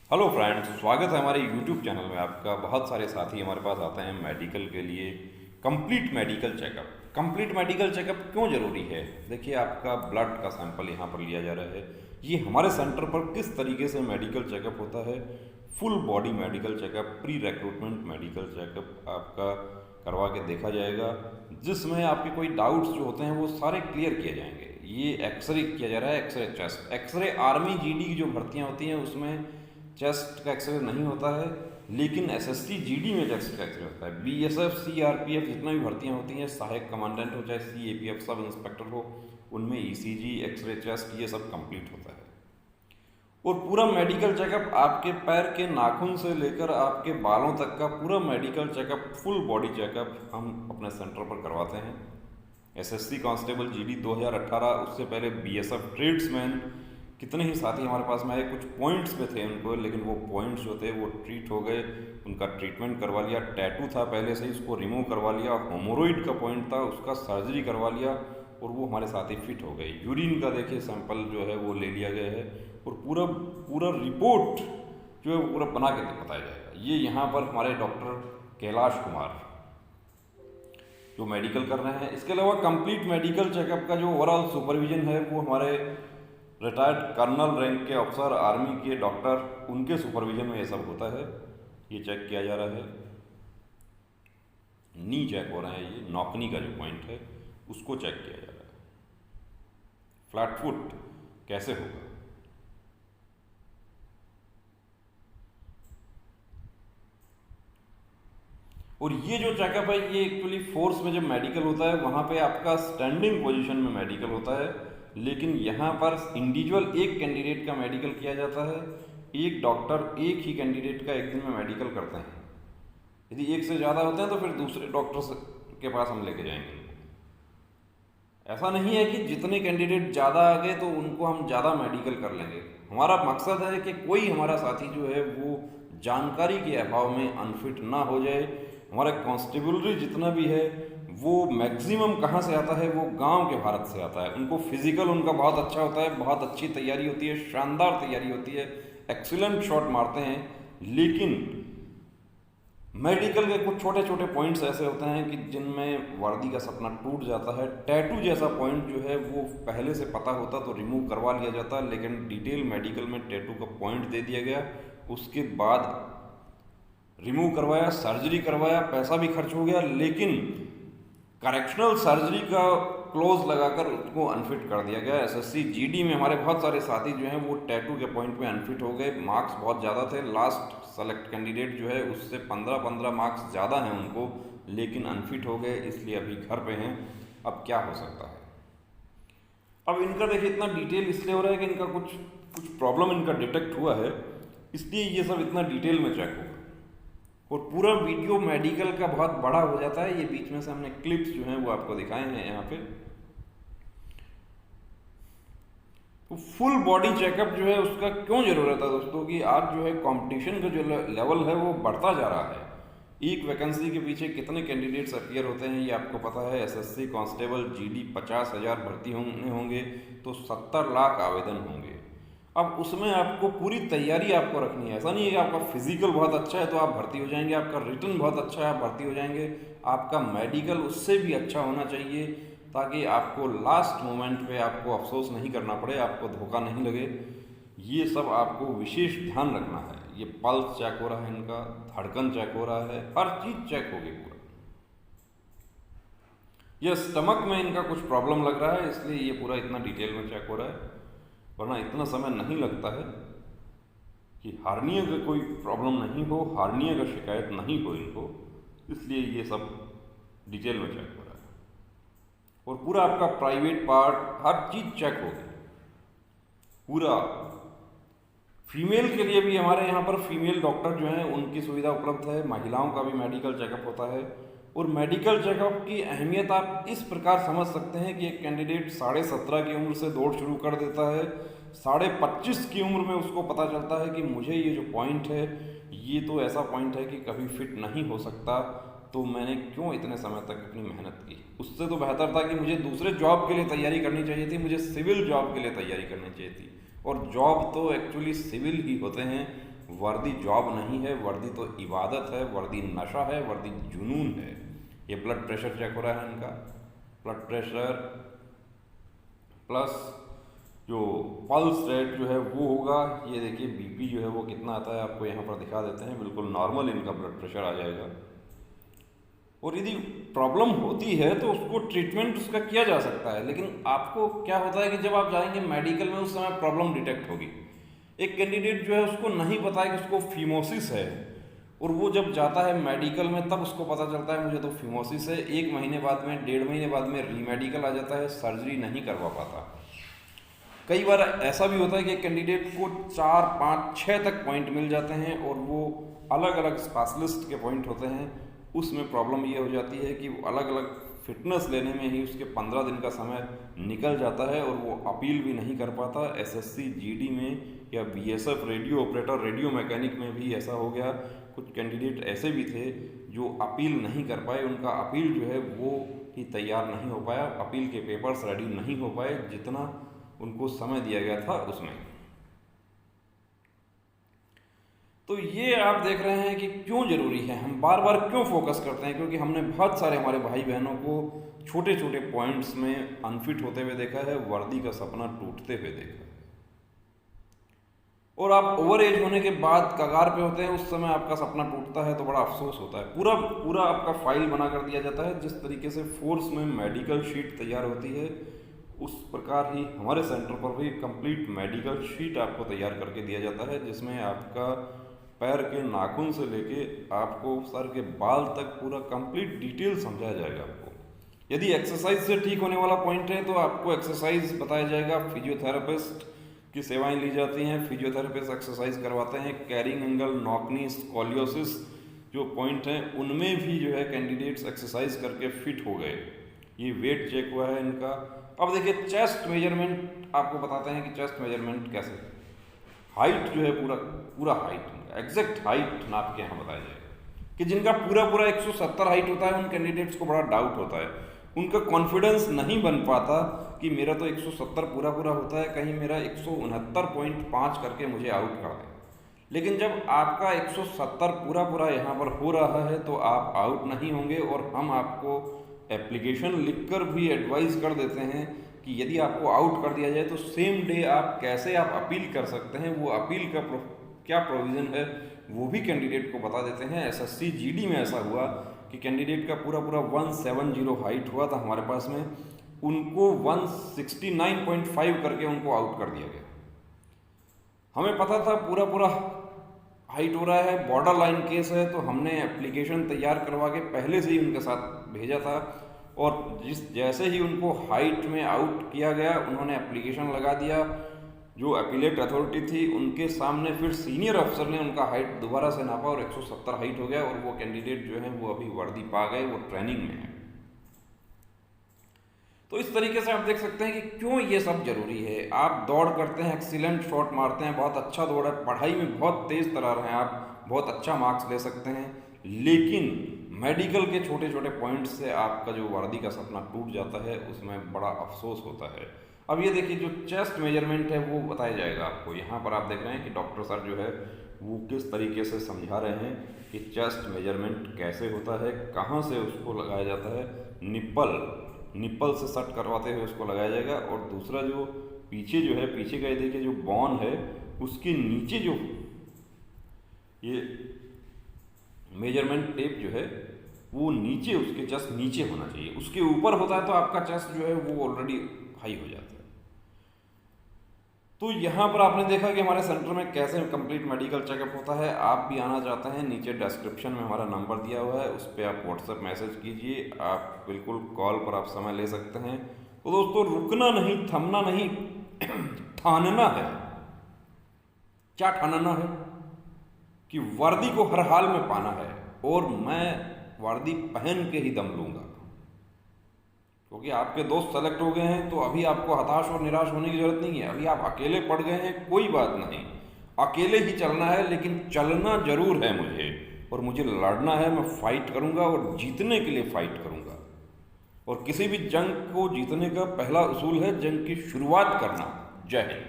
Hello friends, स्वागत है हमारे यूट्यूब चैनल में आपका। बहुत सारे साथी हमारे पास आते हैं मेडिकल के लिए। Complete medical checkup. Complete medical checkup क्यों ज़रूरी है? देखिए, आपका ब्लड का सैंपल यहाँ पर लिया जा रहा है। ये हमारे सेंटर पर किस तरीके से मेडिकल चेकअप होता है। Full body medical checkup, pre recruitment medical checkup आपका करवा के देखा जाएगा, जिसमें आपके कोई डाउट्स जो होते हैं वो सारे क्लियर किए जाएंगे। ये एक्सरे किया जा रहा है, x ray chest. X ray army GD की जो भर्तियाँ होती हैं उसमें चेस्ट का एक्सरे नहीं होता है, लेकिन एसएससी जीडी में चेस्ट का एक्सरे होता है। बीएसएफ, सीआरपीएफ जितना भी भर्तियां होती हैं, सहायक कमांडेंट हो चाहे सीएपीएफ सब इंस्पेक्टर हो, उनमें ईसीजी, एक्सरे चेस्ट ये सब कंप्लीट होता है। और पूरा मेडिकल चेकअप, आपके पैर के नाखून से लेकर आपके बालों तक का पूरा medical checkup, full body checkup हम अपने सेंटर पर करवाते हैं। एसएससी कांस्टेबल जीडी 2018, उससे पहले बीएसएफ ट्रेड्समैन, कितने ही साथी हमारे पास में आए। कुछ पॉइंट्स पे थे उनको, लेकिन वो पॉइंट्स जो थे वो ट्रीट हो गए, उनका ट्रीटमेंट करवा लिया। टैटू था पहले से ही, उसको रिमूव करवा लिया। होमोरॉइड का पॉइंट था, उसका सर्जरी करवा लिया और वो हमारे साथ ही फिट हो गए। यूरिन का देखिए सैंपल जो है वो ले लिया गया है और पूरा पूरा रिपोर्ट जो है वो पूरा बना के बताया जाएगा। ये यहाँ पर हमारे डॉक्टर कैलाश कुमार जो मेडिकल कर रहे हैं। इसके अलावा कंप्लीट मेडिकल चेकअप का जो ओवरऑल सुपरविजन है वो हमारे रिटायर्ड कर्नल रैंक के अफसर, आर्मी के डॉक्टर, उनके सुपरविजन में ये सब होता है। ये चेक किया जा रहा है, नी चेक हो रहा है, ये नौकनी का जो पॉइंट है उसको चेक किया जा रहा है। फ्लैट फुट कैसे होगा, और ये जो चेकअप है ये एक्चुअली फोर्स में जब मेडिकल होता है वहाँ पे आपका स्टैंडिंग पोजीशन में मेडिकल होता है, लेकिन यहाँ पर इंडिविजुअल एक कैंडिडेट का मेडिकल किया जाता है। एक डॉक्टर एक ही कैंडिडेट का एक दिन में मेडिकल करते हैं। यदि एक से ज़्यादा होते हैं तो फिर दूसरे डॉक्टर के पास हम लेके जाएंगे। ऐसा नहीं है कि जितने कैंडिडेट ज़्यादा आ गए तो उनको हम ज़्यादा मेडिकल कर लेंगे। हमारा मकसद है कि कोई हमारा साथी जो है वो जानकारी के अभाव में अनफिट ना हो जाए। हमारा कांस्टेबलरी जितना भी है वो मैक्सिमम कहाँ से आता है, वो गांव के भारत से आता है। उनको फिजिकल उनका बहुत अच्छा होता है, बहुत अच्छी तैयारी होती है, शानदार तैयारी होती है, एक्सीलेंट शॉट मारते हैं। लेकिन मेडिकल के कुछ छोटे छोटे पॉइंट्स ऐसे होते हैं कि जिनमें वर्दी का सपना टूट जाता है। टैटू जैसा पॉइंट जो है वो पहले से पता होता तो रिमूव करवा लिया जाता, लेकिन डिटेल मेडिकल में टैटू का पॉइंट दे दिया गया, उसके बाद रिमूव करवाया, सर्जरी करवाया, पैसा भी खर्च हो गया, लेकिन करेक्शनल सर्जरी का क्लोज लगाकर उसको अनफिट कर दिया गया। एसएससी जीडी में हमारे बहुत सारे साथी जो हैं वो टैटू के पॉइंट में अनफिट हो गए। मार्क्स बहुत ज़्यादा थे, लास्ट सेलेक्ट कैंडिडेट जो है उससे 15-15 मार्क्स ज़्यादा हैं उनको, लेकिन अनफिट हो गए, इसलिए अभी घर पे हैं। अब क्या हो सकता है? अब इनका देखिए इतना डिटेल इसलिए हो रहा है कि इनका कुछ कुछ प्रॉब्लम इनका डिटेक्ट हुआ है, इसलिए ये सब इतना डिटेल में चेक होगा। और पूरा वीडियो मेडिकल का बहुत बड़ा हो जाता है। ये बीच में से हमने क्लिप्स जो हैं वो आपको दिखाए हैं यहाँ पे। तो फुल बॉडी चेकअप जो है उसका क्यों जरूरत है दोस्तों, कि आज जो है कंपटीशन का जो लेवल है वो बढ़ता जा रहा है। एक वैकेंसी के पीछे कितने कैंडिडेट्स अपीयर होते हैं ये आपको पता है। एसएससी कांस्टेबल जीडी 50,000 भर्ती होंगे तो 70 लाख आवेदन होंगे। अब उसमें आपको पूरी तैयारी आपको रखनी है। ऐसा नहीं है कि आपका फिजिकल बहुत अच्छा है तो आप भर्ती हो जाएंगे, आपका रिटन बहुत अच्छा है आप भर्ती हो जाएंगे। आपका मेडिकल उससे भी अच्छा होना चाहिए, ताकि आपको लास्ट मोमेंट पे आपको अफसोस नहीं करना पड़े, आपको धोखा नहीं लगे। ये सब आपको विशेष ध्यान रखना है। ये पल्स चेक हो रहा है, इनका धड़कन चेक हो रहा है, हर चीज़ चेक होगी पूरा। ये स्टमक में इनका कुछ प्रॉब्लम लग रहा है, इसलिए ये पूरा इतना डिटेल में चेक हो रहा है, वरना इतना समय नहीं लगता है। कि हार्निया का कोई प्रॉब्लम नहीं हो, हार्निया का शिकायत नहीं हो इनको, इसलिए ये सब डिटेल में चेक हो रहा है। और पूरा आपका प्राइवेट पार्ट हर चीज़ चेक होगी पूरा। फीमेल के लिए भी हमारे यहाँ पर फीमेल डॉक्टर जो हैं उनकी सुविधा उपलब्ध है। महिलाओं का भी मेडिकल चेकअप होता है। और मेडिकल चेकअप की अहमियत आप इस प्रकार समझ सकते हैं कि एक कैंडिडेट 17.5 की उम्र से दौड़ शुरू कर देता है, 25.5 की उम्र में उसको पता चलता है कि मुझे ये जो पॉइंट है ये तो ऐसा पॉइंट है कि कभी फिट नहीं हो सकता, तो मैंने क्यों इतने समय तक अपनी मेहनत की। उससे तो बेहतर था कि मुझे दूसरे जॉब के लिए तैयारी करनी चाहिए थी, मुझे सिविल जॉब के लिए तैयारी करनी चाहिए थी। और जॉब तो एक्चुअली सिविल ही होते हैं, वर्दी जॉब नहीं है, वर्दी तो इबादत है, वर्दी नशा है, वर्दी जुनून है। ये ब्लड प्रेशर चेक हो रहा है इनका, ब्लड प्रेशर प्लस जो पल्स रेट जो है वो होगा। ये देखिए बीपी जो है वो कितना आता है, आपको यहाँ पर दिखा देते हैं, बिल्कुल नॉर्मल इनका ब्लड प्रेशर आ जाएगा। और यदि प्रॉब्लम होती है तो उसको ट्रीटमेंट उसका किया जा सकता है, लेकिन आपको क्या होता है कि जब आप जाएंगे मेडिकल में उस समय प्रॉब्लम डिटेक्ट होगी। एक कैंडिडेट जो है उसको नहीं पता है कि उसको फीमोसिस है, और वो जब जाता है मेडिकल में तब उसको पता चलता है मुझे तो फीमोसिस है। 1 महीने बाद में, 1.5 महीने बाद में रीमेडिकल आ जाता है, सर्जरी नहीं करवा पाता। कई बार ऐसा भी होता है कि कैंडिडेट को 4, 5, 6 तक पॉइंट मिल जाते हैं और वो अलग अलग स्पेशलिस्ट के पॉइंट होते हैं। उसमें प्रॉब्लम ये हो जाती है कि वो अलग अलग फिटनेस लेने में ही उसके 15 दिन का समय निकल जाता है और वो अपील भी नहीं कर पाता। एसएससी जीडी में या BSF radio operator, radio mechanic में भी ऐसा हो गया। कुछ कैंडिडेट ऐसे भी थे जो अपील नहीं कर पाए, उनका अपील जो है वो ही तैयार नहीं हो पाया, अपील के पेपर्स रेडी नहीं हो पाए जितना उनको समय दिया गया था उसमें। तो ये आप देख रहे हैं कि क्यों ज़रूरी है, हम बार बार क्यों फोकस करते हैं, क्योंकि हमने बहुत सारे हमारे भाई बहनों को छोटे छोटे पॉइंट्स में अनफिट होते हुए देखा है, वर्दी का सपना टूटते हुए देखा है। और आप ओवर एज होने के बाद कगार पे होते हैं, उस समय आपका सपना टूटता है तो बड़ा अफसोस होता है। पूरा पूरा आपका फाइल बना कर दिया जाता है। जिस तरीके से फोर्स में मेडिकल शीट तैयार होती है उस प्रकार ही हमारे सेंटर पर भी कंप्लीट मेडिकल शीट आपको तैयार करके दिया जाता है, जिसमें आपका पैर के नाखून से लेके आपको सर के बाल तक पूरा कंप्लीट डिटेल समझाया जाएगा आपको। यदि एक्सरसाइज से ठीक होने वाला पॉइंट है तो आपको एक्सरसाइज बताया जाएगा। फिजियोथेरेपिस्ट की सेवाएं ली जाती हैं, फिजियोथेरेपिस्ट एक्सरसाइज करवाते हैं। कैरिंग एंगल, नॉकनी, स्कोलियोसिस जो पॉइंट हैं उनमें भी जो है कैंडिडेट्स एक्सरसाइज करके फिट हो गए। ये वेट चेक हुआ है इनका। अब देखिए चेस्ट मेजरमेंट आपको बताते हैं कि चेस्ट मेजरमेंट कैसे, हाइट जो है पूरा हाइट एग्जैक्ट हाइट नाप के यहाँ बताया जाएगा कि जिनका पूरा 170 हाइट होता है उन कैंडिडेट्स को बड़ा डाउट होता है, उनका कॉन्फिडेंस नहीं बन पाता कि मेरा तो 170 पूरा होता है, कहीं मेरा 169.5 करके मुझे आउट कर दे। लेकिन जब आपका 170 पूरा यहाँ पर हो रहा है तो आप आउट नहीं होंगे। और हम आपको एप्लीकेशन लिखकर भी एडवाइस कर देते हैं कि यदि आपको आउट कर दिया जाए तो सेम डे आप कैसे अपील कर सकते हैं, वो अपील का क्या प्रोविज़न है वो भी कैंडिडेट को बता देते हैं। एसएससी जीडी में ऐसा हुआ कि कैंडिडेट का पूरा 170 हाइट हुआ था हमारे पास में, उनको 169.5 करके उनको आउट कर दिया गया। हमें पता था पूरा हाइट हो रहा है, बॉर्डर लाइन केस है, तो हमने एप्लीकेशन तैयार करवा के पहले से ही उनके साथ भेजा था। और जैसे ही उनको हाइट में आउट किया गया उन्होंने एप्लीकेशन लगा दिया। जो अपीलेट अथॉरिटी थी उनके सामने फिर सीनियर अफसर ने उनका हाइट दोबारा से नापा और 170 हाइट हो गया और वो कैंडिडेट जो है वो अभी वर्दी पा गए, वो ट्रेनिंग में है। तो इस तरीके से आप देख सकते हैं कि क्यों ये सब जरूरी है। आप दौड़ करते हैं, एक्सीलेंट शॉट मारते हैं, बहुत अच्छा दौड़ है, पढ़ाई में बहुत तेज तरार हैं आप, बहुत अच्छा मार्क्स ले सकते हैं, लेकिन मेडिकल के छोटे छोटे पॉइंट्स से आपका जो वर्दी का सपना टूट जाता है उसमें बड़ा अफसोस होता है। अब ये देखिए जो चेस्ट मेजरमेंट है वो बताया जाएगा आपको। यहाँ पर आप देख रहे हैं कि डॉक्टर सर जो है वो किस तरीके से समझा रहे हैं कि चेस्ट मेजरमेंट कैसे होता है, कहाँ से उसको लगाया जाता है। निप्पल से सट करवाते हुए उसको लगाया जाएगा। और दूसरा जो पीछे जो है, पीछे का ये देखिए जो बॉन है उसके नीचे जो ये मेजरमेंट टेप जो है वो नीचे, उसके चेस्ट नीचे होना चाहिए। उसके ऊपर होता है तो आपका चेस्ट जो है वो ऑलरेडी हाई हो जाता है। तो यहाँ पर आपने देखा कि हमारे सेंटर में कैसे कंप्लीट मेडिकल चेकअप होता है। आप भी आना चाहते हैं, नीचे डिस्क्रिप्शन में हमारा नंबर दिया हुआ है, उस पर आप व्हाट्सएप मैसेज कीजिए। आप बिल्कुल कॉल पर आप समय ले सकते हैं। तो दोस्तों रुकना नहीं, थमना नहीं, ठानना है। क्या ठानना है कि वर्दी को हर हाल में पाना है और मैं वर्दी पहन के ही दम लूँगा। क्योंकि आपके दोस्त सेलेक्ट हो गए हैं तो अभी आपको हताश और निराश होने की जरूरत नहीं है। अभी आप अकेले पड़ गए हैं, कोई बात नहीं, अकेले ही चलना है, लेकिन चलना जरूर है मुझे, और मुझे लड़ना है। मैं फाइट करूंगा और जीतने के लिए फाइट करूंगा। और किसी भी जंग को जीतने का पहला उसूल है जंग की शुरुआत करना। जय हिंद।